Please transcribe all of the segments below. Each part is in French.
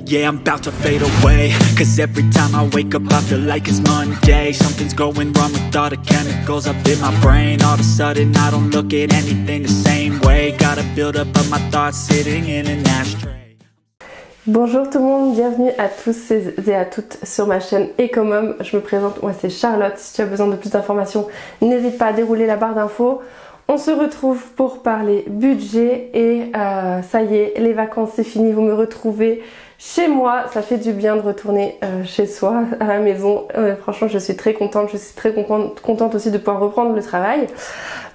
Yeah, I'm about to fade away. Cause every time I wake up I feel like it's Monday. Something's going wrong with all the chemicals up in my brain. All of a sudden I don't look at anything the same way. Gotta build up of my thoughts sitting in an ashtray. Bonjour tout le monde, bienvenue à tous et à toutes sur ma chaîne Ecomom. Je me présente, moi c'est Charlotte. Si tu as besoin de plus d'informations, n'hésite pas à dérouler la barre d'infos. On se retrouve pour parler budget et ça y est, les vacances c'est fini, vous me retrouvez chez moi. Ça fait du bien de retourner chez soi, à la maison. Franchement, je suis très contente, contente aussi de pouvoir reprendre le travail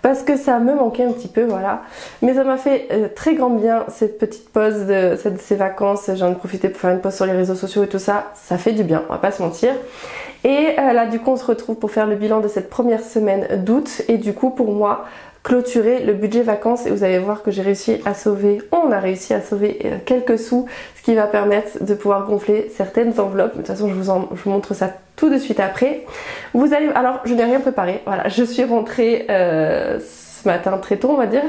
parce que ça me manquait un petit peu, voilà. Mais ça m'a fait très grand bien cette petite pause de ces vacances. J'en ai profité pour faire une pause sur les réseaux sociaux et tout ça. Ça fait du bien, on va pas se mentir. Et là, du coup, on se retrouve pour faire le bilan de cette première semaine d'août et du coup, pour moi, clôturer le budget vacances. Et vous allez voir que on a réussi à sauver quelques sous, ce qui va permettre de pouvoir gonfler certaines enveloppes. De toute façon, je vous montre ça tout de suite après. Alors, je n'ai rien préparé. Voilà, je suis rentrée ce matin très tôt, on va dire.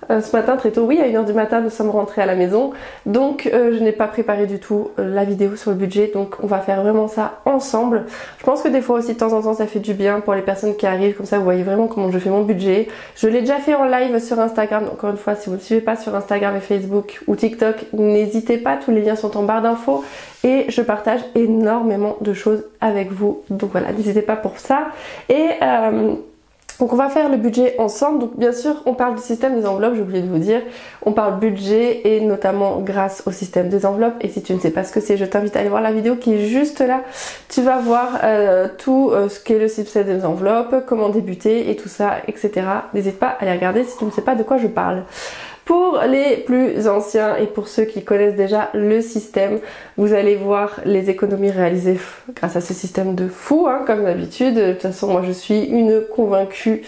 Ce matin très tôt, oui, à 1h du matin, nous sommes rentrés à la maison. Donc je n'ai pas préparé du tout la vidéo sur le budget. Donc on va faire vraiment ça ensemble. Je pense que des fois aussi de temps en temps ça fait du bien pour les personnes qui arrivent. Comme ça vous voyez vraiment comment je fais mon budget. Je l'ai déjà fait en live sur Instagram. Donc, encore une fois, si vous ne me suivez pas sur Instagram et Facebook ou TikTok, n'hésitez pas, tous les liens sont en barre d'infos. Et je partage énormément de choses avec vous. Donc voilà, n'hésitez pas pour ça. Et donc on va faire le budget ensemble. Donc bien sûr on parle du système des enveloppes, j'ai oublié de vous dire. On parle budget et notamment grâce au système des enveloppes. Et si tu ne sais pas ce que c'est, je t'invite à aller voir la vidéo qui est juste là. Tu vas voir tout ce qu'est le système des enveloppes, comment débuter et tout ça, etc. N'hésite pas à aller regarder si tu ne sais pas de quoi je parle. Pour les plus anciens et pour ceux qui connaissent déjà le système, vous allez voir les économies réalisées grâce à ce système de fou, hein, comme d'habitude. De toute façon, moi je suis une convaincue,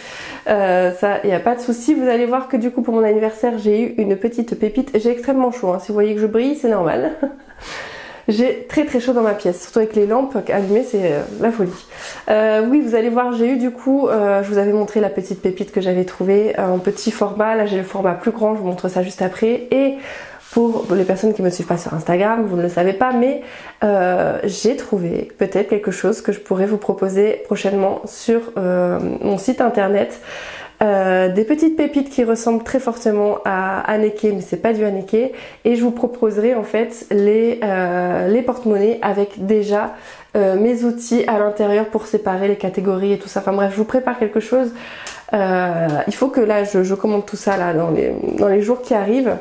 ça, il n'y a pas de souci. Vous allez voir que du coup pour mon anniversaire, j'ai eu une petite pépite. J'ai extrêmement chaud, hein. Si vous voyez que je brille, c'est normal. J'ai très chaud dans ma pièce, surtout avec les lampes allumées, c'est la folie. Oui, vous allez voir, j'ai eu du coup, je vous avais montré la petite pépite que j'avais trouvée en petit format. Là j'ai le format plus grand, je vous montre ça juste après. Et pour les personnes qui ne me suivent pas sur Instagram, vous ne le savez pas, mais j'ai trouvé peut-être quelque chose que je pourrais vous proposer prochainement sur mon site internet. Des petites pépites qui ressemblent très fortement à Anneke, mais c'est pas du Anneke. Et je vous proposerai en fait les porte-monnaies avec déjà mes outils à l'intérieur pour séparer les catégories et tout ça. Enfin bref, je vous prépare quelque chose. Il faut que là je commande tout ça là dans les jours qui arrivent.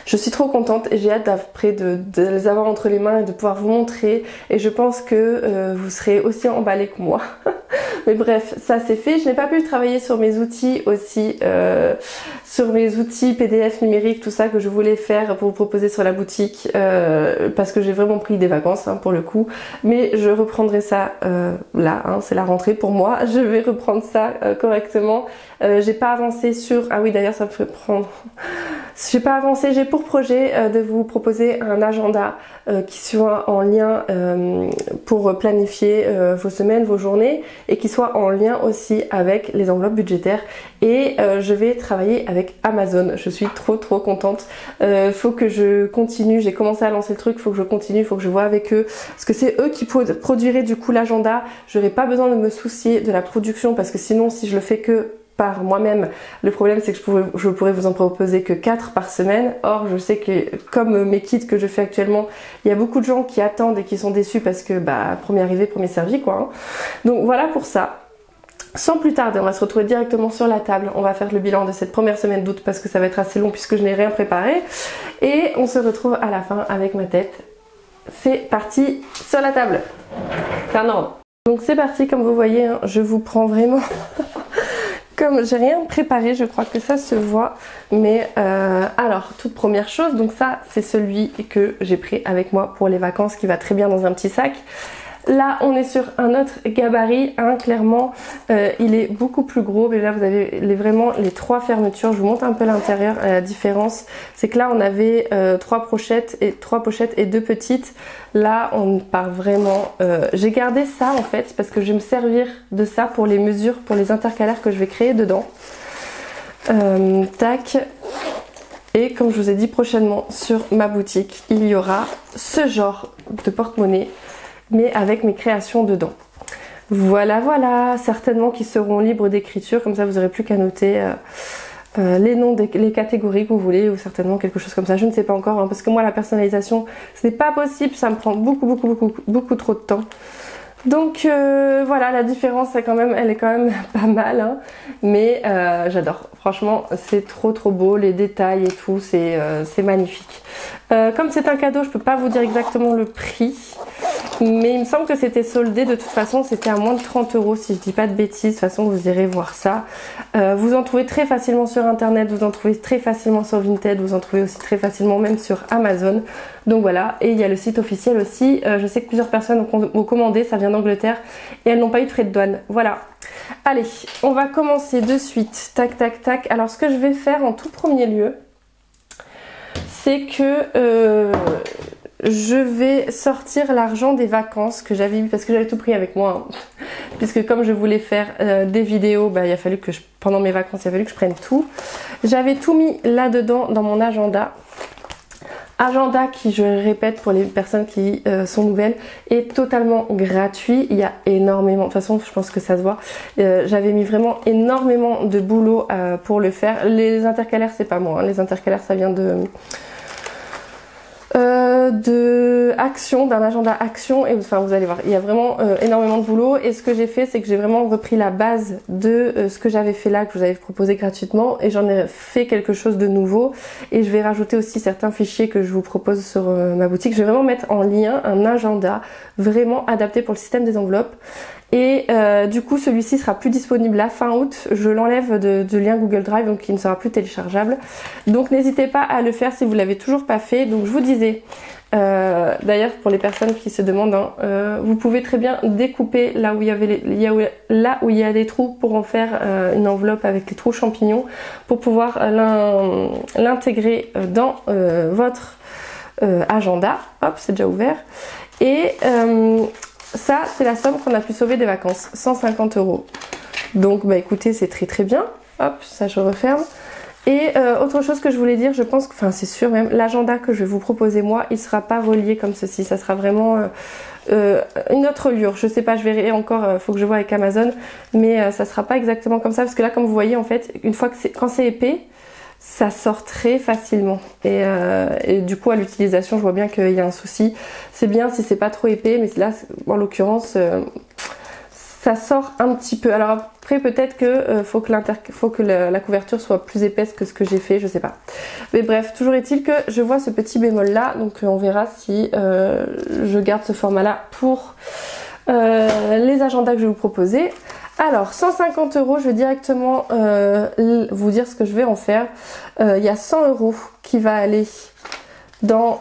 Je suis trop contente et j'ai hâte d'après de les avoir entre les mains et de pouvoir vous montrer. Et je pense que vous serez aussi emballés que moi. Mais bref, ça c'est fait. Je n'ai pas pu travailler sur mes outils aussi, sur mes outils PDF numériques, tout ça que je voulais faire pour vous proposer sur la boutique, parce que j'ai vraiment pris des vacances hein, pour le coup. Mais je reprendrai ça là, hein, c'est la rentrée pour moi. Je vais reprendre ça correctement. J'ai pas avancé sur... Ah oui, d'ailleurs ça me fait prendre... J'ai pas avancé, j'ai pour projet de vous proposer un agenda qui soit en lien pour planifier vos semaines, vos journées et qui soit en lien aussi avec les enveloppes budgétaires. Et je vais travailler avec Amazon. Je suis trop contente. Faut que je continue, j'ai commencé à lancer le truc, faut que je continue, faut que je vois avec eux. Parce que c'est eux qui produiraient du coup l'agenda. J'aurais pas besoin de me soucier de la production parce que sinon si je le fais que par moi-même, le problème c'est que je pourrais vous en proposer que 4 par semaine. Or je sais que comme mes kits que je fais actuellement, il y a beaucoup de gens qui attendent et qui sont déçus parce que bah premier arrivé, premier servi quoi. Hein. Donc voilà pour ça. Sans plus tarder, on va se retrouver directement sur la table. On va faire le bilan de cette première semaine d'août parce que ça va être assez long puisque je n'ai rien préparé. Et on se retrouve à la fin avec ma tête. C'est parti sur la table. C'est un ordre. Donc c'est parti, comme vous voyez, hein, je vous prends vraiment... Comme j'ai rien préparé, je crois que ça se voit. Mais alors, toute première chose, donc ça c'est celui que j'ai pris avec moi pour les vacances qui va très bien dans un petit sac. Là on est sur un autre gabarit, hein, clairement il est beaucoup plus gros, mais là vous avez vraiment les 3 fermetures. Je vous montre un peu l'intérieur. La différence c'est que là on avait 3 pochettes et 2 petites. Là on part vraiment, j'ai gardé ça en fait parce que je vais me servir de ça pour les mesures, pour les intercalaires que je vais créer dedans. Tac. Et comme je vous ai dit, prochainement sur ma boutique, il y aura ce genre de porte-monnaie, mais avec mes créations dedans. Voilà, voilà, certainement qu'ils seront libres d'écriture, comme ça vous n'aurez plus qu'à noter les noms, les catégories que vous voulez, ou certainement quelque chose comme ça, je ne sais pas encore, hein, parce que moi la personnalisation, ce n'est pas possible, ça me prend beaucoup trop de temps. Donc voilà, la différence elle est quand même pas mal, hein, mais j'adore. Franchement, c'est trop beau, les détails et tout, c'est magnifique. Comme c'est un cadeau, je peux pas vous dire exactement le prix, mais il me semble que c'était soldé. De toute façon, c'était à moins de 30 € si je dis pas de bêtises. De toute façon, vous irez voir ça. Vous en trouvez très facilement sur internet, vous en trouvez très facilement sur Vinted, vous en trouvez aussi très facilement même sur Amazon. Donc voilà, et il y a le site officiel aussi. Je sais que plusieurs personnes ont commandé, ça vient d'Angleterre et elles n'ont pas eu de frais de douane. Voilà. Allez, on va commencer de suite. Tac, tac, tac. Alors ce que je vais faire en tout premier lieu, c'est que je vais sortir l'argent des vacances que j'avais mis, parce que j'avais tout pris avec moi, hein. Puisque comme je voulais faire des vidéos, bah, il a fallu que pendant mes vacances, il a fallu que je prenne tout. J'avais tout mis là-dedans dans mon agenda. Agenda qui, je répète pour les personnes qui sont nouvelles, est totalement gratuit. Il y a énormément, de toute façon je pense que ça se voit, j'avais mis vraiment énormément de boulot pour le faire. Les intercalaires c'est pas moi, hein. Les intercalaires ça vient de action, d'un agenda action, et enfin vous allez voir, il y a vraiment énormément de boulot. Et ce que j'ai fait, c'est que j'ai vraiment repris la base de ce que j'avais fait là, que je vous avais proposé gratuitement, et j'en ai fait quelque chose de nouveau. Et je vais rajouter aussi certains fichiers que je vous propose sur ma boutique. Je vais vraiment mettre en lien un agenda vraiment adapté pour le système des enveloppes. Et du coup celui-ci sera plus disponible à fin août. Je l'enlève du lien Google Drive, donc il ne sera plus téléchargeable. Donc n'hésitez pas à le faire si vous l'avez toujours pas fait. Donc je vous disais, d'ailleurs pour les personnes qui se demandent, hein, vous pouvez très bien découper là où il y avait là où il y a des trous pour en faire une enveloppe avec les trous champignons, pour pouvoir l'intégrer dans votre agenda. Hop, c'est déjà ouvert. Et ça, c'est la somme qu'on a pu sauver des vacances, 150 €. Donc, bah écoutez, c'est très bien. Hop, ça je referme. Et autre chose que je voulais dire, je pense que, enfin c'est sûr même, l'agenda que je vais vous proposer moi, il sera pas relié comme ceci. Ça sera vraiment une autre allure. Je sais pas, je verrai encore, faut que je vois avec Amazon, mais ça sera pas exactement comme ça, parce que là, comme vous voyez, en fait, une fois que quand c'est épais, ça sort très facilement, et du coup à l'utilisation je vois bien qu'il y a un souci. C'est bien si c'est pas trop épais, mais là en l'occurrence ça sort un petit peu. Alors après peut-être que faut que la couverture soit plus épaisse que ce que j'ai fait, je sais pas. Mais bref, toujours est-il que je vois ce petit bémol là, donc on verra si je garde ce format là pour les agendas que je vais vous proposer. Alors 150 €, je vais directement vous dire ce que je vais en faire. Il y a 100 € qui va aller dans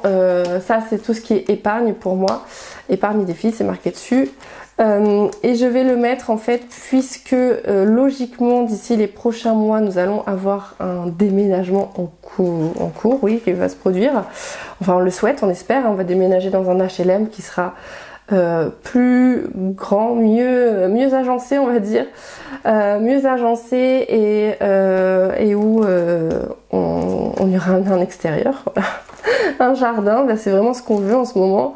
ça, c'est tout ce qui est épargne pour moi, épargne des filles, c'est marqué dessus. Et je vais le mettre en fait, puisque logiquement d'ici les prochains mois nous allons avoir un déménagement en cours, oui, qui va se produire. Enfin on le souhaite, on espère, on va déménager dans un HLM qui sera plus grand, mieux agencé, on va dire, mieux agencé, et où on y aura un extérieur, un jardin. Bah, c'est vraiment ce qu'on veut en ce moment.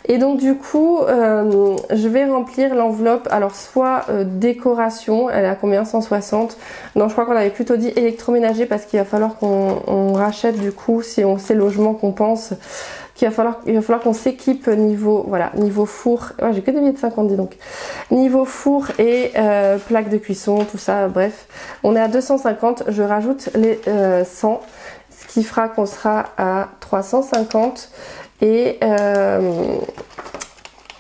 Et donc du coup je vais remplir l'enveloppe, alors soit décoration, elle est à combien, 160. Non, je crois qu'on avait plutôt dit électroménager, parce qu'il va falloir qu'on rachète, du coup, si on sait logement qu'on pense, il va falloir qu'on s'équipe niveau four. Ouais, j'ai que des billets de 50, dis donc. Niveau four et plaque de cuisson, tout ça, bref. On est à 250, je rajoute les 100, ce qui fera qu'on sera à 350. Et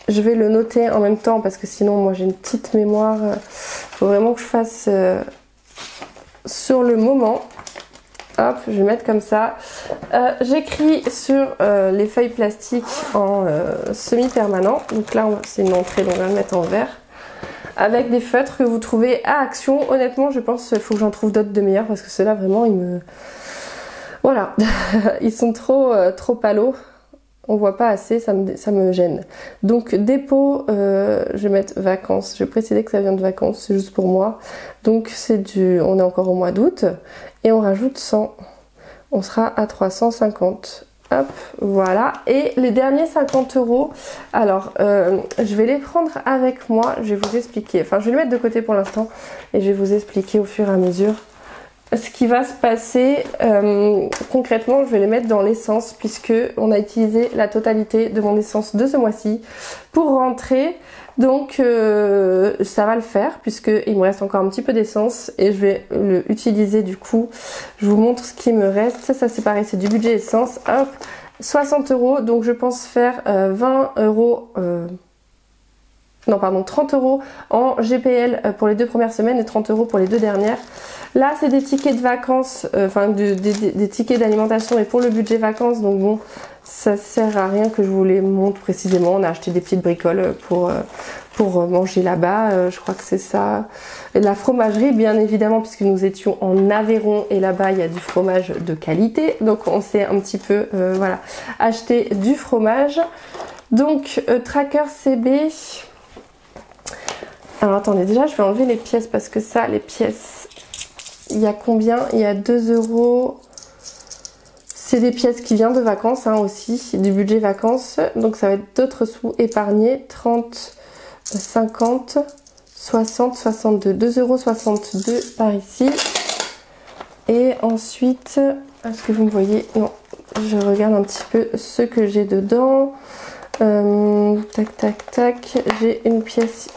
je vais le noter en même temps, parce que sinon moi j'ai une petite mémoire. Faut vraiment que je fasse sur le moment. Hop, je vais mettre comme ça. J'écris sur les feuilles plastiques en semi-permanent. Donc là, c'est une entrée, donc on va le mettre en vert. Avec des feutres que vous trouvez à Action. Honnêtement, je pense qu'il faut que j'en trouve d'autres de meilleurs, parce que ceux-là, vraiment, ils me... Voilà, ils sont trop palos. On voit pas assez, ça me gêne. Donc dépôt, je vais mettre vacances. Je vais préciser que ça vient de vacances, c'est juste pour moi. Donc on est encore au mois d'août, et on rajoute 100. on sera à 350. Hop, voilà. Et les derniers 50 €, alors je vais les prendre avec moi, je vais vous expliquer, enfin je vais les mettre de côté pour l'instant et je vais vous expliquer au fur et à mesure ce qui va se passer. Concrètement, je vais les mettre dans l'essence puisque on a utilisé la totalité de mon essence de ce mois-ci pour rentrer. Donc ça va le faire puisqu'il me reste encore un petit peu d'essence et je vais l'utiliser du coup. Je vous montre ce qui me reste. Ça c'est pareil, c'est du budget essence. Hop, 60 €. Donc je pense faire 20 €. Non pardon, 30 € en GPL pour les 2 premières semaines et 30 € pour les 2 dernières. Là c'est des tickets de vacances, enfin des tickets d'alimentation et pour le budget vacances, donc bon, ça sert à rien que je vous les montre précisément. On a acheté des petites bricoles pour manger là-bas, je crois que c'est ça. Et de la fromagerie bien évidemment puisque nous étions en Aveyron et là-bas il y a du fromage de qualité, donc on s'est un petit peu voilà, acheté du fromage. Donc Tracker CB. Alors attendez, déjà je vais enlever les pièces parce que ça, les pièces, il y a combien? Il y a 2 €. C'est des pièces qui viennent de vacances hein, aussi, du budget vacances. Donc ça va être d'autres sous épargnés. 30, 50, 60, 62. 2,62 € par ici. Et ensuite, est-ce que vous me voyez? Non, je regarde un petit peu ce que j'ai dedans. Tac, tac, tac. J'ai une pièce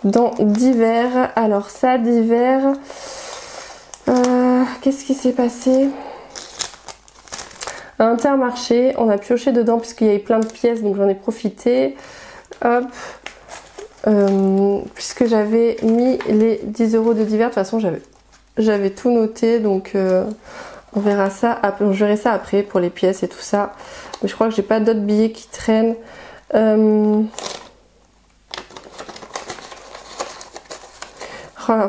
dans divers. Alors ça, divers, qu'est-ce qui s'est passé? À Intermarché, on a pioché dedans puisqu'il y avait plein de pièces, donc j'en ai profité. Hop, puisque j'avais mis les 10 € de divers, de toute façon j'avais tout noté, donc on verra ça, on verra ça après pour les pièces et tout ça. Mais je crois que j'ai pas d'autres billets qui traînent.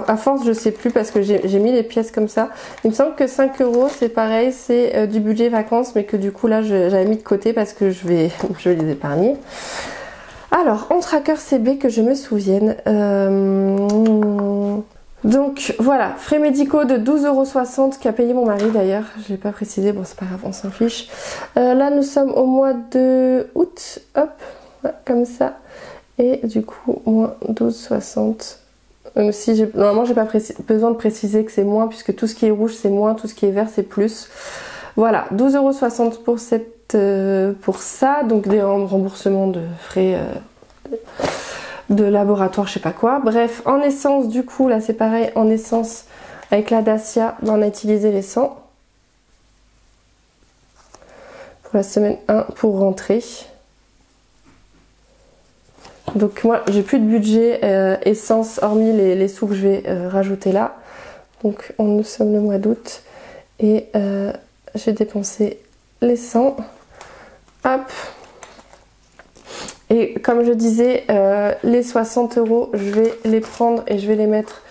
À force je sais plus parce que j'ai mis les pièces comme ça. Il me semble que 5 € c'est pareil, c'est du budget vacances, mais que du coup là j'avais mis de côté parce que je vais les épargner. Alors en Tracker CB que je me souvienne, donc voilà, frais médicaux de 12,60 € qu'a payé mon mari d'ailleurs, je l'ai pas précisé, bon c'est pas grave, on s'en fiche. Là nous sommes au mois de août, hop, comme ça, et du coup moins 12,60 €. Si normalement j'ai pas besoin de préciser que c'est moins puisque tout ce qui est rouge c'est moins, tout ce qui est vert c'est plus. Voilà, 12,60 € pour ça, donc des remboursements de frais de laboratoire, je sais pas quoi. Bref, en essence du coup, là c'est pareil, en essence avec la Dacia, on a utilisé les 100 pour la semaine 1 pour rentrer. Donc moi j'ai plus de budget essence hormis les sous que je vais rajouter là. Donc nous sommes le mois d'août et j'ai dépensé les 100. Hop. Et comme je disais, les 60 € je vais les prendre et je vais les mettre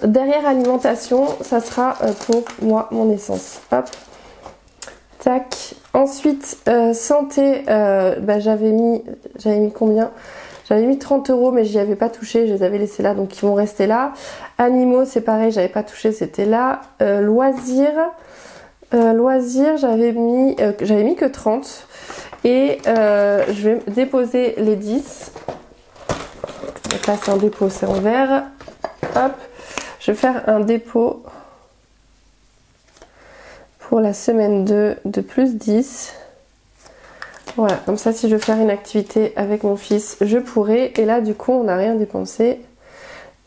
derrière alimentation. Ça sera pour moi mon essence. Hop. Tac. Ensuite, santé, j'avais mis combien? J'avais mis 30 € mais j'y avais pas touché, je les avais laissés là donc ils vont rester là. Animaux, c'est pareil, j'avais pas touché, c'était là. Loisirs, j'avais mis que 30 et je vais déposer les 10. Donc là c'est un dépôt, c'est en vert. Hop, je vais faire un dépôt pour la semaine 2 de plus 10. Voilà, comme ça si je veux faire une activité avec mon fils, je pourrais. Et là du coup on n'a rien dépensé.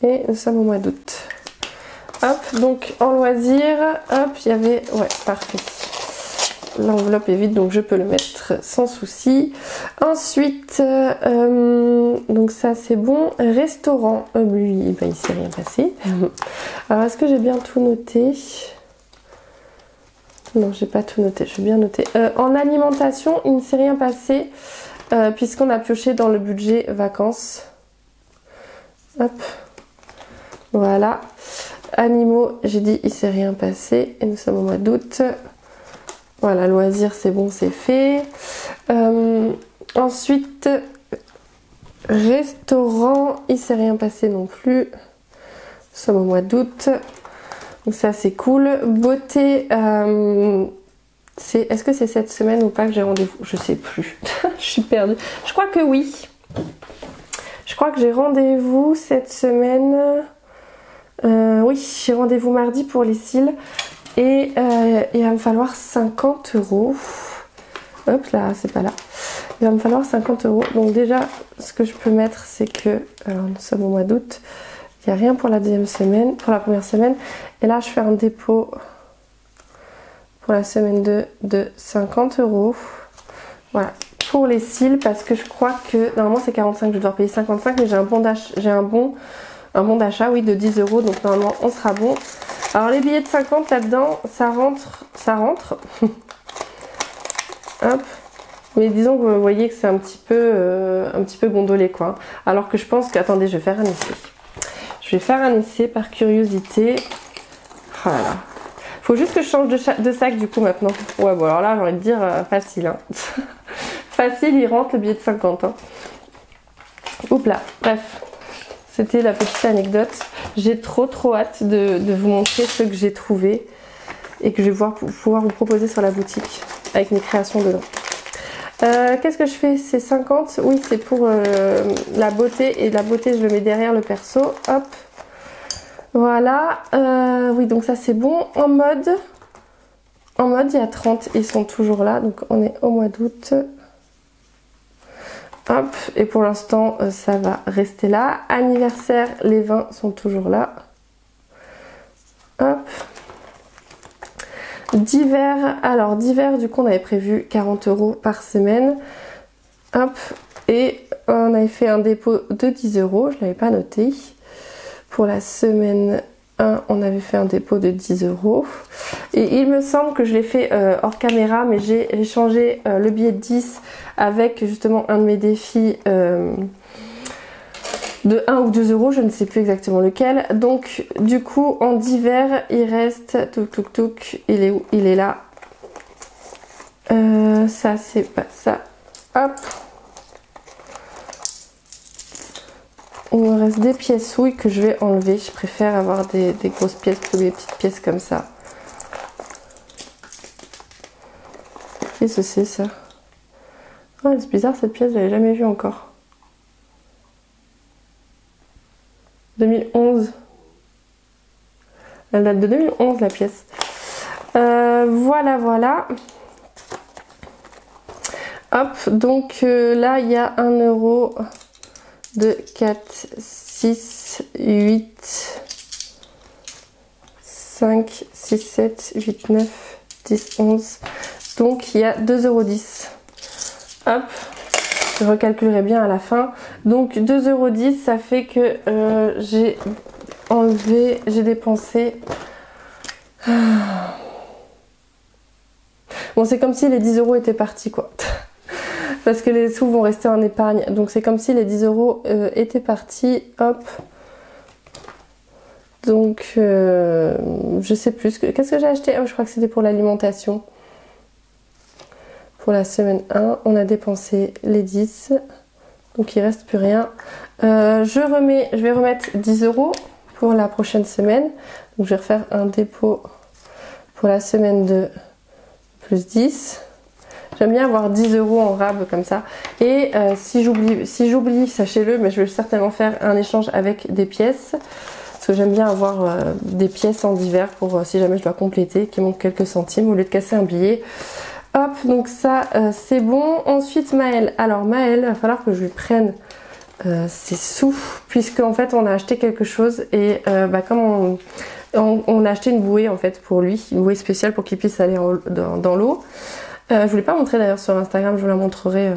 Et nous sommes au mois d'août. Hop, donc en loisirs, hop, il y avait... Ouais, parfait. L'enveloppe est vide donc je peux le mettre sans souci. Ensuite, donc ça c'est bon. Restaurant, lui, il s'est rien passé. Alors est-ce que j'ai bien tout noté ? Non, j'ai pas tout noté, je vais bien noter. En alimentation, il ne s'est rien passé puisqu'on a pioché dans le budget vacances. Hop. Voilà. Animaux, j'ai dit il s'est rien passé et nous sommes au mois d'août. Voilà, loisirs, c'est bon, c'est fait. Ensuite, restaurant, il s'est rien passé non plus. Nous sommes au mois d'août. Donc ça c'est cool. Beauté, est-ce que c'est cette semaine ou pas que j'ai rendez-vous? Je sais plus. Je suis perdue. Je crois que oui. Je crois que j'ai rendez-vous cette semaine. Oui, j'ai rendez-vous mardi pour les cils. Et il va me falloir 50 €. Hop là, c'est pas là. Il va me falloir 50 €. Donc déjà, ce que je peux mettre, c'est que... Alors nous sommes au mois d'août. Il n'y a rien pour la deuxième semaine, pour la première semaine. Et là, je fais un dépôt pour la semaine 2 de 50 €. Voilà, pour les cils, parce que je crois que normalement c'est 45, je vais devoir payer 55, mais j'ai un bon d'achat, oui, de 10 €, donc normalement on sera bon. Alors les billets de 50 là-dedans, ça rentre. Hop. Mais disons que vous voyez que c'est un petit peu gondolé quoi. Alors que je pense que, attendez, je vais faire un essai. Je vais faire un essai par curiosité. Voilà. Faut juste que je change de sac du coup maintenant. Ouais, bon alors là j'ai envie de dire facile. Hein. Facile, il rentre le billet de 50. Hein. Oups là, bref. C'était la petite anecdote. J'ai trop hâte de vous montrer ce que j'ai trouvé et que je vais pouvoir vous proposer sur la boutique avec mes créations dedans. Qu'est-ce que je fais? C'est 50. Oui, c'est pour la beauté. Et la beauté, je le mets derrière le perso. Hop. Voilà. Oui, donc ça, c'est bon. En mode, il y a 30. Ils sont toujours là. Donc, on est au mois d'août. Hop. Et pour l'instant, ça va rester là. Anniversaire, les 20 sont toujours là. Hop. D'hiver, alors d'hiver du coup on avait prévu 40 € par semaine. Hop, et on avait fait un dépôt de 10 €, je ne l'avais pas noté. Pour la semaine 1, on avait fait un dépôt de 10 €. Et il me semble que je l'ai fait hors caméra, mais j'ai changé le billet de 10 avec justement un de mes défis de 1 ou 2 €, je ne sais plus exactement lequel. Donc du coup en d'hiver il reste il est où? Il est là. Ça c'est pas ça. Hop. Il me reste des pièces oui que je vais enlever. Je préfère avoir des grosses pièces que des petites pièces comme ça. Qu'est-ce que c'est ça? Oh, c'est bizarre cette pièce, je l'avais jamais vue encore. 2011. Elle date de 2011 la pièce. Voilà. Hop, donc là il y a 1 €, 2, 4, 6, 8, 5, 6, 7, 8, 9, 10, 11. Donc il y a 2,10 €. Hop. Je recalculerai bien à la fin. Donc 2,10 €, ça fait que j'ai dépensé. Bon, c'est comme si les 10 € étaient partis quoi. Parce que les sous vont rester en épargne. Donc c'est comme si les 10 € étaient partis. Hop. Donc je sais plus. Qu'est-ce que j'ai acheté? Oh, je crois que c'était pour l'alimentation. Pour la semaine 1, on a dépensé les 10, donc il reste plus rien. Je vais remettre 10 € pour la prochaine semaine. Donc je vais refaire un dépôt pour la semaine 2 plus 10. J'aime bien avoir 10 € en rab comme ça. Et si j'oublie, sachez-le, mais je vais certainement faire un échange avec des pièces. Parce que j'aime bien avoir des pièces en divers pour si jamais je dois compléter, qui manque quelques centimes au lieu de casser un billet. Hop, donc ça c'est bon. Ensuite Maëlle. Alors Maëlle, il va falloir que je lui prenne ses sous, puisque en fait on a acheté quelque chose et comme on a acheté une bouée en fait pour lui, une bouée spéciale pour qu'il puisse aller dans l'eau. Je voulais pas montrer d'ailleurs sur Instagram, je vous la montrerai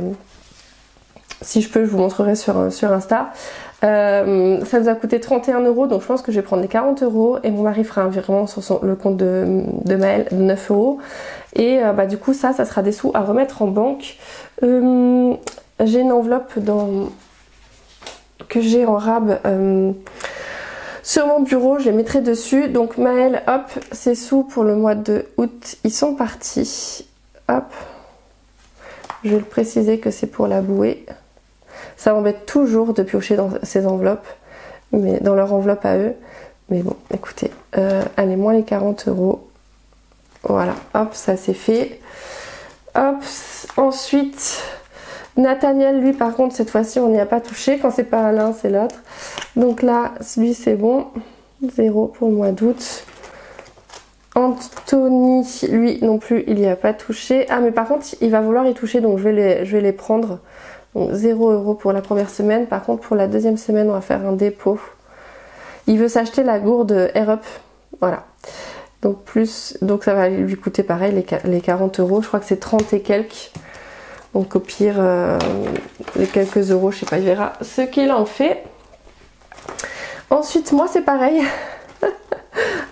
si je peux, je vous montrerai sur Insta. Ça nous a coûté 31 €, donc je pense que je vais prendre les 40 € et mon mari fera un virement sur le compte de Maëlle de 9 €. Et du coup ça sera des sous à remettre en banque. J'ai une enveloppe que j'ai en rab sur mon bureau, je les mettrai dessus. Donc Maëlle, hop, ses sous pour le mois de août, ils sont partis. Hop, je vais le préciser que c'est pour la bouée. Ça m'embête toujours de piocher dans ces enveloppes, mais dans leur enveloppe à eux. Mais bon, écoutez, allez, moins les 40 euros. Voilà, hop, ça c'est fait. Hop, ensuite, Nathaniel, lui par contre, cette fois-ci, on n'y a pas touché. Quand c'est pas l'un, c'est l'autre. Donc là, lui c'est bon. 0 pour le mois d'août. Anthony, lui non plus, il n'y a pas touché. Ah, mais par contre, il va vouloir y toucher, donc je vais les prendre. Donc 0 euros pour la première semaine. Par contre, pour la deuxième semaine, on va faire un dépôt. Il veut s'acheter la gourde Air Up. Voilà. Donc ça va lui coûter pareil, les 40 euros. Je crois que c'est 30 et quelques. Donc au pire, les quelques euros, je sais pas, il verra ce qu'il en fait. Ensuite, moi c'est pareil.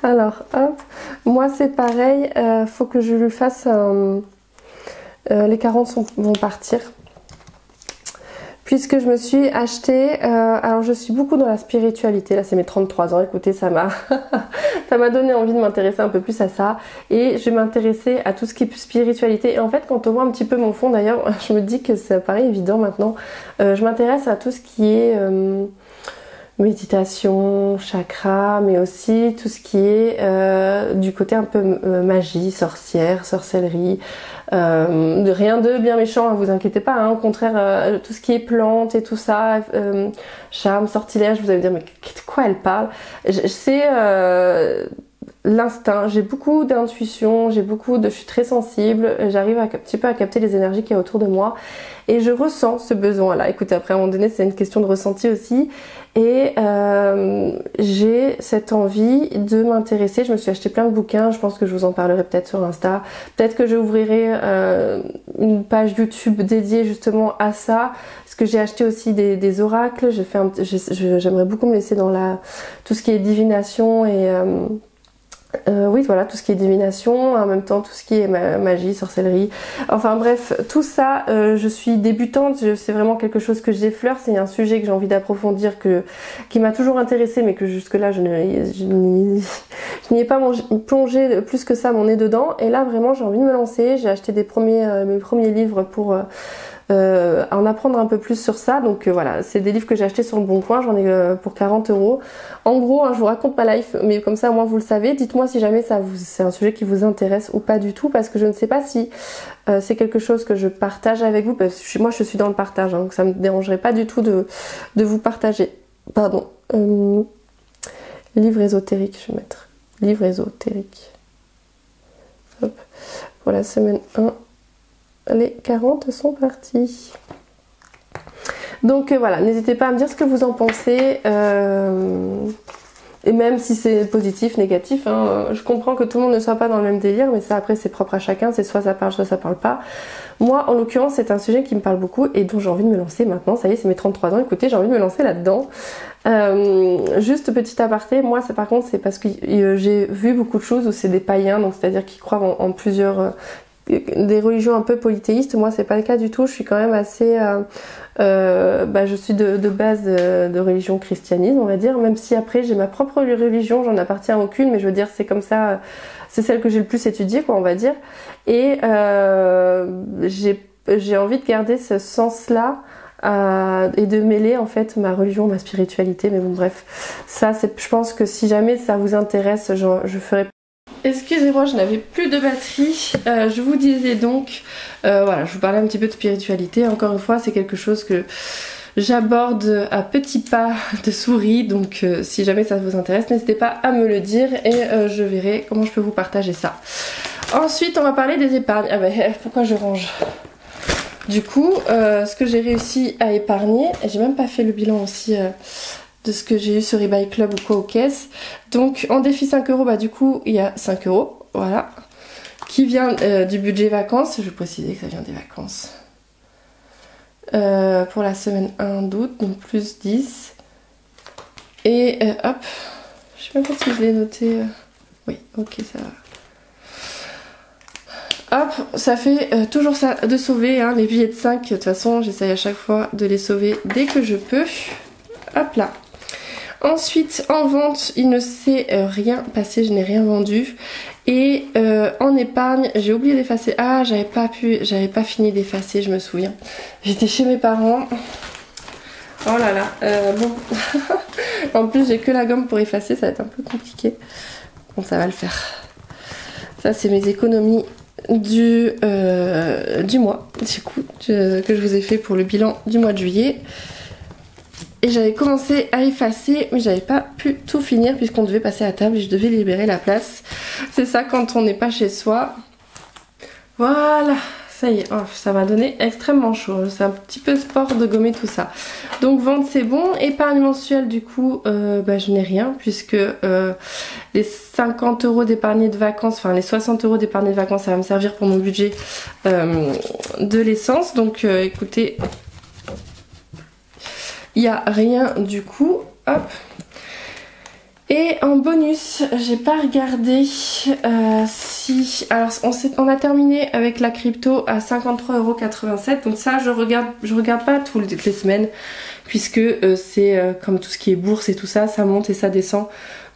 Alors, hop, moi c'est pareil. Faut que je lui fasse les 40 vont partir. Puisque je me suis acheté, alors je suis beaucoup dans la spiritualité, là c'est mes 33 ans, écoutez ça m'a ça m'a donné envie de m'intéresser un peu plus à ça et je vais m'intéresser à tout ce qui est spiritualité et en fait quand on voit un petit peu mon fond d'ailleurs, je me dis que ça paraît évident maintenant, je m'intéresse à tout ce qui est méditation, chakra, mais aussi tout ce qui est du côté un peu magie, sorcellerie, rien de bien méchant, hein, vous inquiétez pas, hein, au contraire, tout ce qui est plantes et tout ça, charme, sortilège, vous allez me dire mais de quoi elle parle? C'est l'instinct, j'ai beaucoup d'intuition, je suis très sensible, j'arrive un petit peu à capter les énergies qu'il y a autour de moi et je ressens ce besoin là. Écoutez, après à un moment donné c'est une question de ressenti aussi et j'ai cette envie de m'intéresser. Je me suis acheté plein de bouquins, je pense que je vous en parlerai peut-être sur Insta, peut-être que j'ouvrirai une page YouTube dédiée justement à ça, parce que j'ai acheté aussi des oracles, j'aimerais beaucoup me laisser dans tout ce qui est divination et oui voilà, tout ce qui est divination, en même temps tout ce qui est magie, sorcellerie, enfin bref, tout ça, je suis débutante, c'est vraiment quelque chose que j'effleure, c'est un sujet que j'ai envie d'approfondir, qui m'a toujours intéressée mais que jusque là je n'y ai pas plongé plus que ça mon nez dedans, et là vraiment j'ai envie de me lancer, j'ai acheté mes premiers livres pour en apprendre un peu plus sur ça, donc voilà, c'est des livres que j'ai achetés sur le Bon Coin, j'en ai pour 40 euros. En gros, hein, je vous raconte ma life, mais comme ça au moins vous le savez. Dites-moi si jamais c'est un sujet qui vous intéresse ou pas du tout, parce que je ne sais pas si c'est quelque chose que je partage avec vous, parce que moi je suis dans le partage, hein, donc ça me dérangerait pas du tout de vous partager. Pardon. Livre ésotérique, je vais mettre. Livre ésotérique. Hop. Pour la semaine 1. Les 40 sont partis. Donc voilà, n'hésitez pas à me dire ce que vous en pensez. Et même si c'est positif, négatif, hein, je comprends que tout le monde ne soit pas dans le même délire, mais ça après c'est propre à chacun, c'est soit ça parle, soit ça parle pas. Moi en l'occurrence c'est un sujet qui me parle beaucoup et dont j'ai envie de me lancer maintenant, ça y est c'est mes 33 ans, écoutez j'ai envie de me lancer là-dedans. Juste petit aparté, moi c'est par contre c'est parce que j'ai vu beaucoup de choses où c'est des païens, donc c'est-à-dire qui croient en plusieurs... des religions un peu polythéistes. Moi c'est pas le cas du tout, je suis quand même assez je suis de base de religion christianisme on va dire, même si après j'ai ma propre religion, j'en appartiens à aucune, mais je veux dire c'est comme ça, c'est celle que j'ai le plus étudiée quoi on va dire, et j'ai envie de garder ce sens là et de mêler en fait ma religion, ma spiritualité, mais bon bref, ça c'est, je pense que si jamais ça vous intéresse je ferai. Excusez-moi, je n'avais plus de batterie. Je vous disais donc, voilà, je vous parlais un petit peu de spiritualité. Encore une fois, c'est quelque chose que j'aborde à petits pas de souris. Donc, si jamais ça vous intéresse, n'hésitez pas à me le dire et je verrai comment je peux vous partager ça. Ensuite, on va parler des épargnes. Ah ben, pourquoi je range ? Du coup, ce que j'ai réussi à épargner, et j'ai même pas fait le bilan aussi... de ce que j'ai eu sur eBay Club ou quoi aux caisses. Donc en défi 5 euros, bah du coup il y a 5 euros, voilà, qui vient du budget vacances. Je vais préciser que ça vient des vacances. Pour la semaine 1 d'août, donc plus 10. Et hop, je sais même pas si je l'ai noté. Oui, ok, ça va. Hop, ça fait toujours ça de sauver, hein, les billets de 5, de toute façon j'essaye à chaque fois de les sauver dès que je peux. Hop là. Ensuite en vente il ne s'est rien passé, je n'ai rien vendu. Et en épargne j'ai oublié d'effacer. Ah j'avais pas fini d'effacer, je me souviens. J'étais chez mes parents. Oh là là, bon. En plus j'ai que la gomme pour effacer, ça va être un peu compliqué. Bon, ça va le faire. Ça c'est mes économies du mois, du coup, que je vous ai fait pour le bilan du mois de juillet. Et j'avais commencé à effacer, mais j'avais pas pu tout finir puisqu'on devait passer à table et je devais libérer la place. C'est ça quand on n'est pas chez soi. Voilà, ça y est, oh, ça m'a donné extrêmement chaud. C'est un petit peu sport de gommer tout ça. Donc vente c'est bon. Épargne mensuelle du coup, je n'ai rien puisque les 50 € d'épargne de vacances, enfin les 60 € d'épargne de vacances, ça va me servir pour mon budget de l'essence. Donc écoutez, il n'y a rien du coup. Hop. Et en bonus, j'ai pas regardé si... Alors on a terminé avec la crypto à 53,87 €. Donc ça je regarde pas toutes les semaines. Puisque c'est comme tout ce qui est bourse et tout ça, ça monte et ça descend.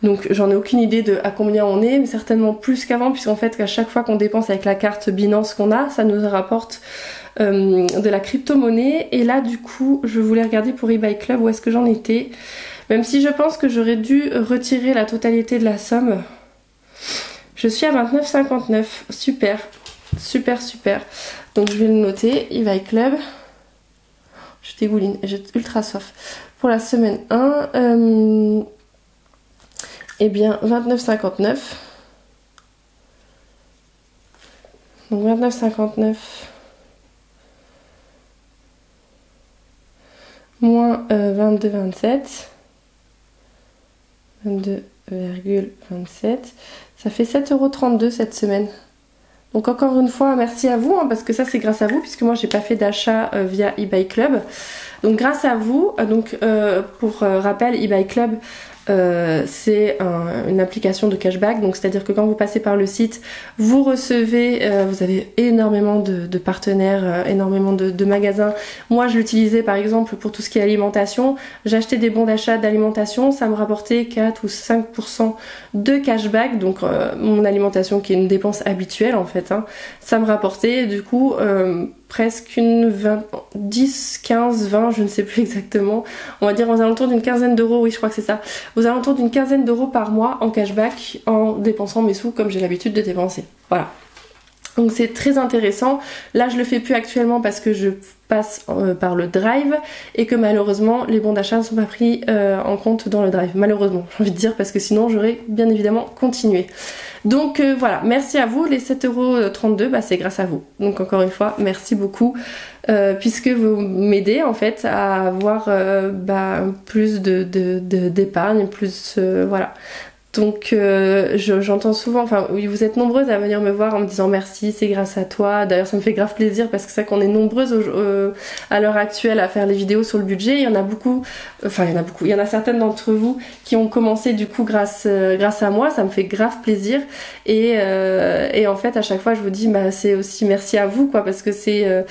Donc j'en ai aucune idée de à combien on est, mais certainement plus qu'avant. Puisqu'en fait à chaque fois qu'on dépense avec la carte Binance qu'on a, ça nous rapporte de la crypto-monnaie. Et là du coup je voulais regarder pour eBay Club où est-ce que j'en étais. Même si je pense que j'aurais dû retirer la totalité de la somme. Je suis à 29,59. Super. Super, super. Donc je vais le noter. eBay Club. Je dégouline. J'ai ultra soif. Pour la semaine 1. Eh bien 29,59. Donc 29,59. Moins 22,27. 22,27. Ça fait 7,32 € cette semaine. Donc encore une fois, merci à vous, hein, parce que ça c'est grâce à vous, puisque moi j'ai pas fait d'achat via eBay Club. Donc grâce à vous, pour rappel, eBay Club, c'est une application de cashback, donc c'est à dire que quand vous passez par le site, vous recevez, vous avez énormément de partenaires, énormément de magasins. Moi je l'utilisais par exemple pour tout ce qui est alimentation, j'achetais des bons d'achat d'alimentation, ça me rapportait 4 ou 5% de cashback, donc mon alimentation qui est une dépense habituelle en fait, hein, ça me rapportait du coup presque une 10, 15, 20, je ne sais plus exactement, on va dire aux alentours d'une quinzaine d'euros, oui je crois que c'est ça, aux alentours d'une quinzaine d'euros par mois en cashback en dépensant mes sous comme j'ai l'habitude de dépenser. Voilà. Donc c'est très intéressant. Là je le fais plus actuellement parce que je passe par le drive et que malheureusement les bons d'achat ne sont pas pris en compte dans le drive. Malheureusement j'ai envie de dire, parce que sinon j'aurais bien évidemment continué. Donc voilà, merci à vous. Les 7,32 €, bah, c'est grâce à vous. Donc encore une fois, merci beaucoup puisque vous m'aidez en fait à avoir plus d'épargne, plus voilà. Donc j'entends souvent, enfin oui, vous êtes nombreuses à venir me voir en me disant merci, c'est grâce à toi. D'ailleurs ça me fait grave plaisir parce que c'est vrai qu'on est nombreuses à l'heure actuelle à faire les vidéos sur le budget. Il y en a beaucoup, il y en a certaines d'entre vous qui ont commencé du coup grâce à moi, ça me fait grave plaisir. Et en fait à chaque fois je vous dis c'est aussi merci à vous quoi, parce que c'est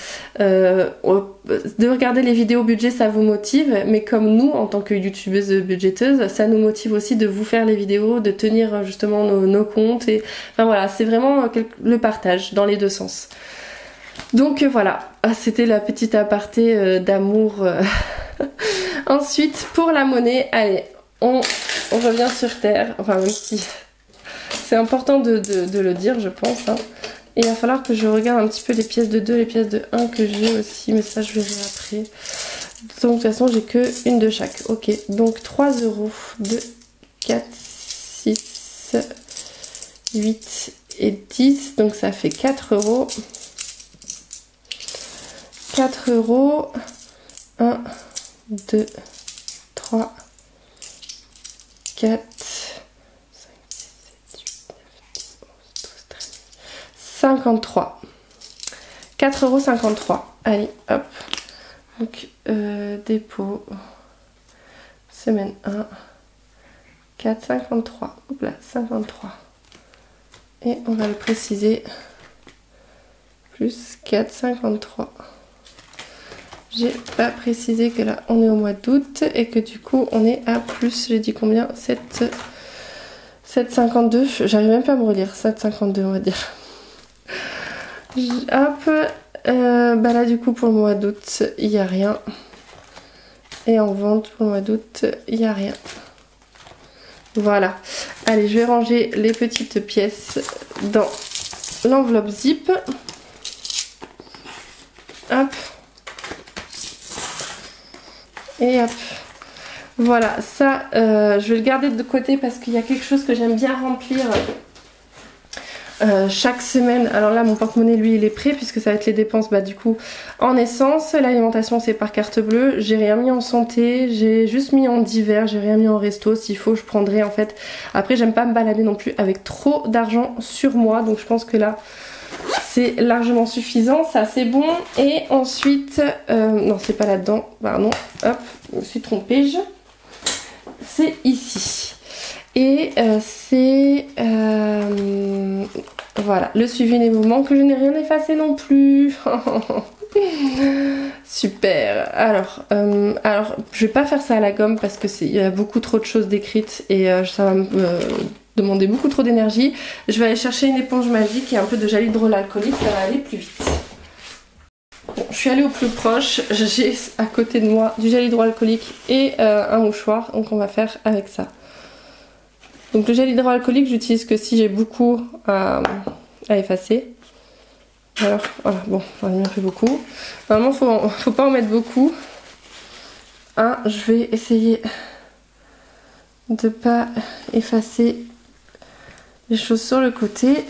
de regarder les vidéos budget ça vous motive, mais comme nous en tant que youtubeuse budgéteuse ça nous motive aussi de vous faire les vidéos, de tenir justement nos comptes, et enfin voilà, c'est vraiment le partage dans les deux sens. Donc voilà, c'était la petite aparté d'amour. Ensuite pour la monnaie, allez, on revient sur terre, enfin même si c'est important de le dire je pense, hein. Et il va falloir que je regarde un petit peu les pièces de 2, les pièces de 1 que j'ai aussi, mais ça je verrai après. Donc de toute façon j'ai que une de chaque. Ok, donc 3 €, 2, 4, 6, 8 et 10, donc ça fait 4 €. 4 €, 1, 2, 3, 4, 53. 4,53 €. Allez, hop. Donc, dépôt. Semaine 1. 4,53. Hop là, 53. Et on va le préciser. Plus 4,53. J'ai pas précisé que là, on est au mois d'août et que du coup, on est à plus, j'ai dit combien 7,52. J'arrive même pas à me relire. 7,52, on va dire. Hop, là du coup pour le mois d'août il n'y a rien. Et en vente pour le mois d'août, il n'y a rien. Voilà. Allez, je vais ranger les petites pièces dans l'enveloppe zip. Hop. Et hop. Voilà, ça, je vais le garder de côté parce qu'il y a quelque chose que j'aime bien remplir chaque semaine. Alors là, mon porte-monnaie, lui, il est prêt puisque ça va être les dépenses, bah du coup, en essence. L'alimentation, c'est par carte bleue. J'ai rien mis en santé, j'ai juste mis en divers, j'ai rien mis en resto. S'il faut, je prendrai en fait. Après, j'aime pas me balader non plus avec trop d'argent sur moi, donc je pense que là, c'est largement suffisant. Ça, c'est bon. Et ensuite, non, c'est pas là-dedans, pardon. Hop, je me suis trompée. C'est ici. Et c'est voilà, le suivi des mouvements que je n'ai rien effacé non plus. Super. Alors, je vais pas faire ça à la gomme parce que il y a beaucoup trop de choses décrites et ça va me demander beaucoup trop d'énergie. Je vais aller chercher une éponge magique et un peu de gel hydroalcoolique, ça va aller plus vite. Bon, je suis allée au plus proche, j'ai à côté de moi du gel hydroalcoolique et un mouchoir, donc on va faire avec ça. Donc le gel hydroalcoolique, j'utilise que si j'ai beaucoup à effacer. Alors voilà, bon, j'en ai mis un peu beaucoup. Normalement, faut pas en mettre beaucoup. Je vais essayer de pas effacer les choses sur le côté.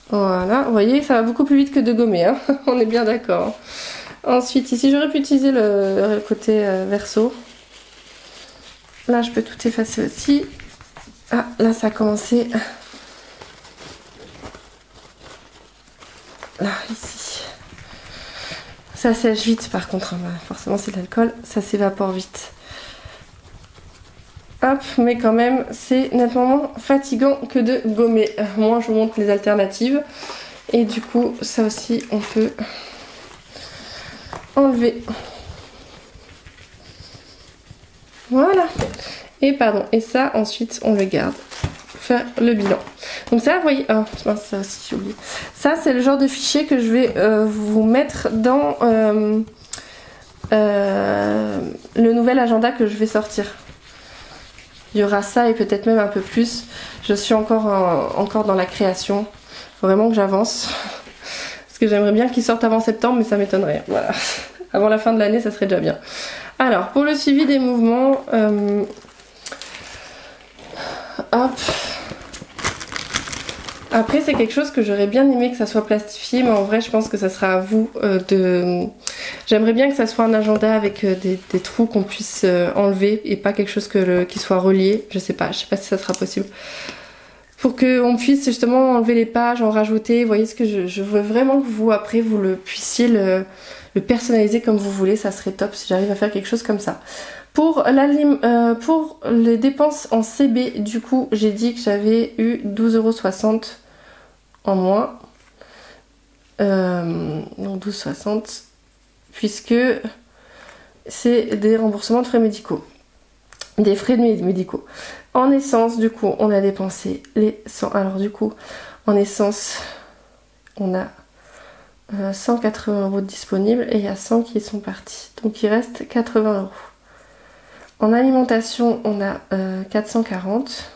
Voilà, vous voyez, ça va beaucoup plus vite que de gommer, hein. On est bien d'accord. Ensuite, ici, j'aurais pu utiliser le côté verso. Là, je peux tout effacer aussi. Ah, là, ça a commencé. Là, ici. Ça sèche vite, par contre. Bah, forcément, c'est de l'alcool. Ça s'évapore vite. Hop, mais quand même, c'est nettement moins fatigant que de gommer. Moi, je vous montre les alternatives. Et du coup, ça aussi, on peut enlever. Voilà. Et pardon, et ça, ensuite, on le garde. Faire le bilan. Donc ça, vous voyez... Oh, ça aussi, j'ai oublié. Ça, c'est le genre de fichier que je vais vous mettre dans le nouvel agenda que je vais sortir. Il y aura ça et peut-être même un peu plus. Je suis encore dans la création. Faut vraiment que j'avance. Parce que j'aimerais bien qu'il sorte avant septembre, mais ça m'étonnerait. Voilà. Avant la fin de l'année, ça serait déjà bien. Alors, pour le suivi des mouvements... hop. Après, c'est quelque chose que j'aurais bien aimé que ça soit plastifié, mais en vrai, je pense que ça sera à vous de... J'aimerais bien que ça soit un agenda avec des trous qu'on puisse enlever et pas quelque chose qui soit relié. Je sais pas si ça sera possible. Pour qu'on puisse justement enlever les pages, en rajouter. Vous voyez ce que je veux vraiment que vous, après, vous puissiez le personnaliser comme vous voulez. Ça serait top si j'arrive à faire quelque chose comme ça. Pour les dépenses en CB, du coup, j'ai dit que j'avais eu 12,60 € en moins. Donc 12,60 €, puisque c'est des remboursements de frais médicaux. Des frais médicaux. En essence, du coup, on a dépensé les 100. Alors du coup, en essence, on a 180 € disponibles et il y a 100 qui sont partis. Donc il reste 80 €. En alimentation, on a 440.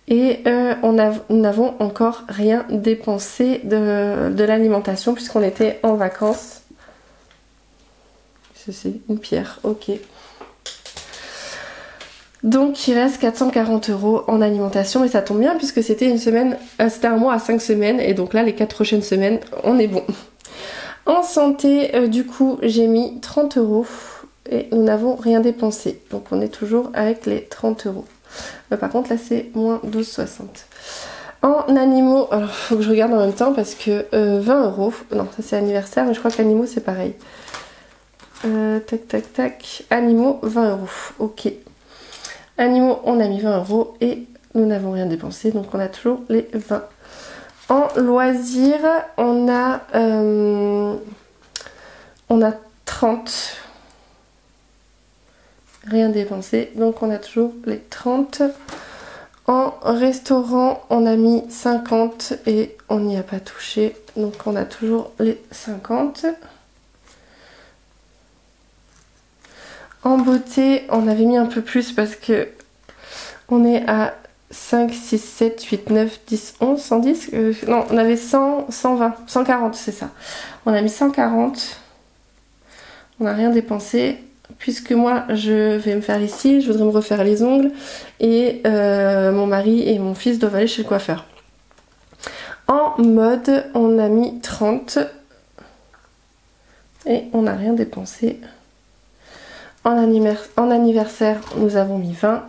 Et nous n'avons encore rien dépensé de l'alimentation puisqu'on était en vacances. C'est une pierre, ok. Donc il reste 440 € en alimentation, mais ça tombe bien puisque c'était une semaine, c'était un mois à 5 semaines et donc là les 4 prochaines semaines on est bon. En santé, du coup j'ai mis 30 € et nous n'avons rien dépensé, donc on est toujours avec les 30 €. Par contre là c'est moins 12,60 €. En animaux, alors faut que je regarde en même temps parce que 20 €, non ça c'est anniversaire mais je crois qu'animaux c'est pareil. Tac, animaux 20 €, ok. Animaux on a mis 20 € et nous n'avons rien dépensé donc on a toujours les 20. En loisirs on a 30. Rien dépensé, donc on a toujours les 30. En restaurant, on a mis 50 et on n'y a pas touché. Donc on a toujours les 50. En beauté, on avait mis un peu plus parce que on est à 5, 6, 7, 8, 9, 10, 11, 110. Non, on avait 100, 120, 140, c'est ça. On a mis 140. On n'a rien dépensé. Puisque moi, je vais me faire les cils, je voudrais me refaire les ongles. Et mon mari et mon fils doivent aller chez le coiffeur. En mode, on a mis 30. Et on n'a rien dépensé. En anniversaire, nous avons mis 20.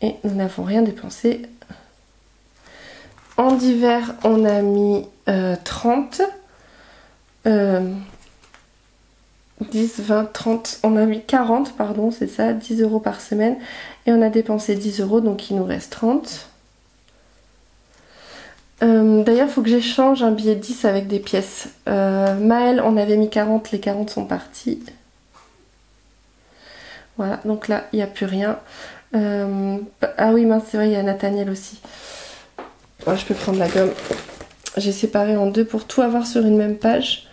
Et nous n'avons rien dépensé. En d'hiver, on a mis 30. 10, 20, 30, on a mis 40, pardon, c'est ça, 10 € par semaine. Et on a dépensé 10 €, donc il nous reste 30. D'ailleurs, il faut que j'échange un billet 10 avec des pièces. Maëlle, on avait mis 40, les 40 sont partis. Voilà, donc là, il n'y a plus rien. Ah oui, mince, c'est vrai, il y a Nathaniel aussi. Oh, je peux prendre la gomme. J'ai séparé en deux pour tout avoir sur une même page.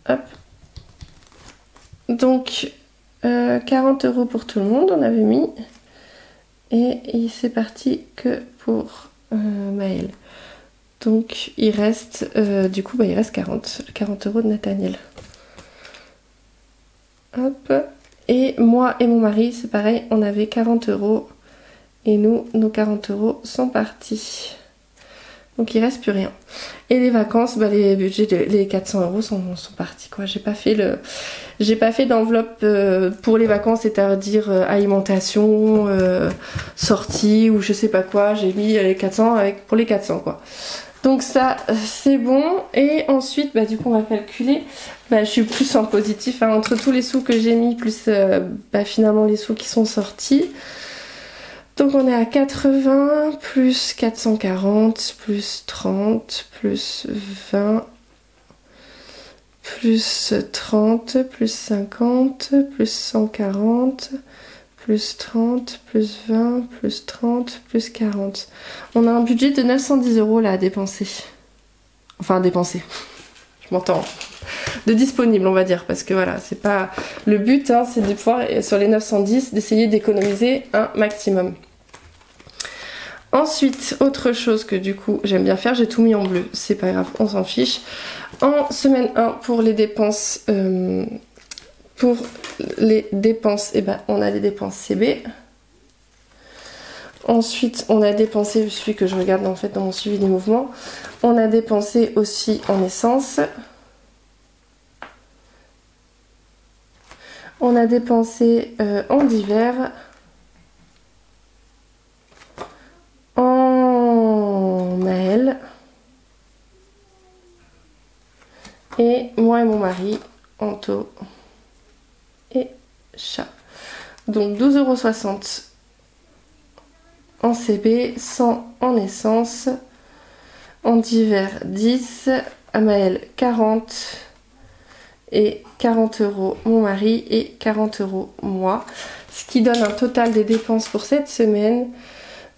Hop. Donc, 40 € pour tout le monde, on avait mis. Et c'est parti que pour Maëlle. Donc, il reste, du coup, il reste 40 € de Nathaniel. Hop. Et moi et mon mari, c'est pareil, on avait 40 €. Et nous, nos 40 € sont partis. Donc il reste plus rien. Et les vacances, les budgets, les 400 € sont partis, quoi. J'ai pas fait d'enveloppe pour les vacances, c'est-à-dire alimentation, sortie ou je sais pas quoi. J'ai mis les 400 pour les 400, quoi. Donc ça, c'est bon. Et ensuite, du coup, on va calculer. Je suis plus en positif, hein, entre tous les sous que j'ai mis, plus finalement les sous qui sont sortis. Donc on est à 80, plus 440, plus 30, plus 20, plus 30, plus 50, plus 140, plus 30, plus 20, plus 30, plus 40. On a un budget de 910 € là à dépenser. Enfin à dépenser, je m'entends. De disponible, on va dire, parce que voilà, c'est pas le but, hein, c'est de pouvoir sur les 910 d'essayer d'économiser un maximum. Ensuite, autre chose que du coup j'aime bien faire, j'ai tout mis en bleu, c'est pas grave, on s'en fiche. En semaine 1 pour les dépenses, on a les dépenses CB. Ensuite, on a dépensé, celui que je regarde en fait dans mon suivi des mouvements, on a dépensé aussi en essence. On a dépensé en d'hiver. En Maëlle. Et moi et mon mari en taux et chat. Donc 12,60 € en CB, 100 en essence, en d'hiver 10, à Maëlle 40 et 40 € mon mari et 40 € moi. Ce qui donne un total des dépenses pour cette semaine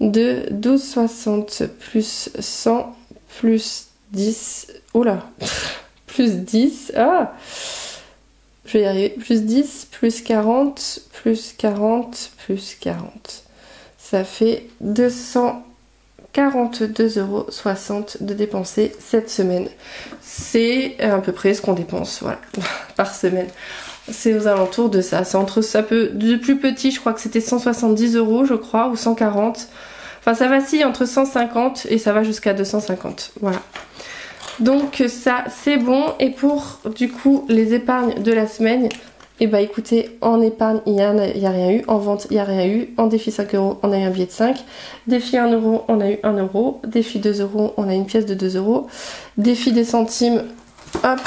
de 12,60 plus 100 plus 10. Oula, plus 10. Ah, je vais y arriver. Plus 10 plus 40 plus 40 plus 40. Ça fait 242,60 € de dépenser cette semaine. C'est à peu près ce qu'on dépense, voilà, par semaine. C'est aux alentours de ça. C'est entre ça peut du plus petit, je crois que c'était 170 €, je crois, ou 140. Enfin, ça vacille entre 150 et ça va jusqu'à 250. Voilà. Donc ça, c'est bon. Et pour, du coup, les épargnes de la semaine, écoutez, en épargne, il n'y a rien eu. En vente, il n'y a rien eu. En défi 5 €, on a eu un billet de 5. Défi 1 €, on a eu 1 €. Défi 2 €, on a une pièce de 2 €. Défi des centimes, hop.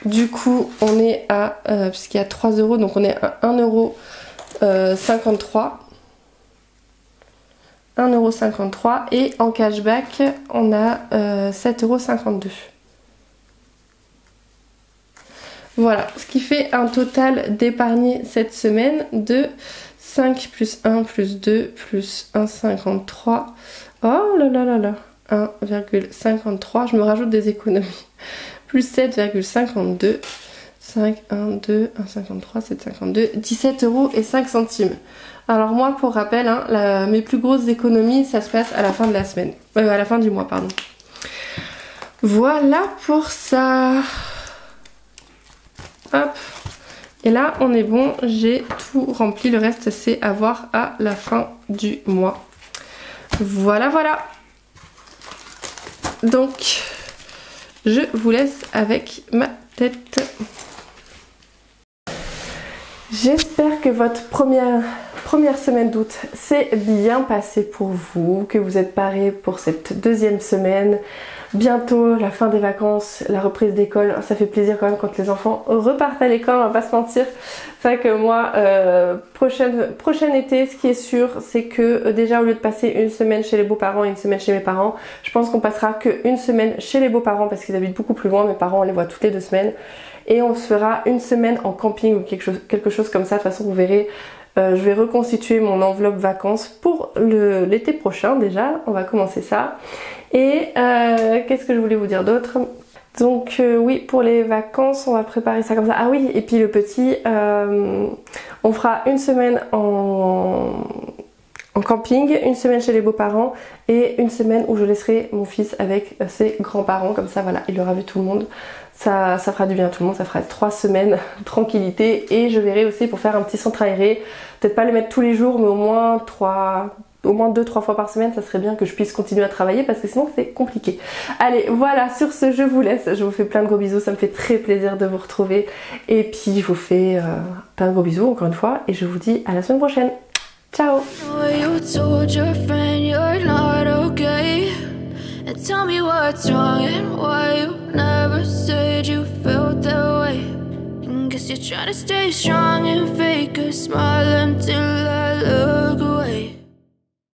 Du coup, on est à, puisqu'il y a 3 €, donc on est à 1,53 €. 1,53 € et en cashback on a 7,52 €. Voilà, ce qui fait un total d'épargné cette semaine de 5 plus 1 plus 2 plus 1,53. Oh là là là là. 1,53. Je me rajoute des économies. Plus 7,52. 5, 1, 2, 1,53, 7,52. 17 € et 5 centimes. Alors moi, pour rappel, hein, mes plus grosses économies, ça se passe à la fin de la semaine. À la fin du mois, pardon. Voilà pour ça. Hop. Et là, on est bon. J'ai tout rempli. Le reste, c'est à voir à la fin du mois. Voilà, voilà. Donc, je vous laisse avec ma tête. J'espère que votre première semaine d'août s'est bien passée pour vous, que vous êtes parés pour cette deuxième semaine. Bientôt la fin des vacances, la reprise d'école, ça fait plaisir quand même quand les enfants repartent à l'école, on va pas se mentir. C'est vrai que moi, prochain été, ce qui est sûr, c'est que déjà au lieu de passer une semaine chez les beaux-parents et une semaine chez mes parents, je pense qu'on passera qu'une semaine chez les beaux-parents parce qu'ils habitent beaucoup plus loin, mes parents on les voit toutes les 2 semaines. Et on se fera une semaine en camping ou quelque chose comme ça, de toute façon vous verrez. Je vais reconstituer mon enveloppe vacances pour l'été prochain déjà, on va commencer ça. Et qu'est-ce que je voulais vous dire d'autre? Donc oui, pour les vacances, on va préparer ça comme ça. Ah oui, et puis le petit, on fera une semaine en camping, une semaine chez les beaux-parents et une semaine où je laisserai mon fils avec ses grands-parents. Comme ça, voilà, il aura vu tout le monde. Ça fera du bien à tout le monde, ça fera 3 semaines de tranquillité et je verrai aussi pour faire un petit centre aéré. Peut-être pas le mettre tous les jours, mais au moins 2-3 fois par semaine, ça serait bien que je puisse continuer à travailler parce que sinon c'est compliqué. Allez, voilà, sur ce, je vous laisse. Je vous fais plein de gros bisous, ça me fait très plaisir de vous retrouver. Et puis, je vous fais plein de gros bisous encore une fois et je vous dis à la semaine prochaine. Ciao! Tell me what's wrong and why you never said you felt that way. And guess you're trying to stay strong and fake a smile until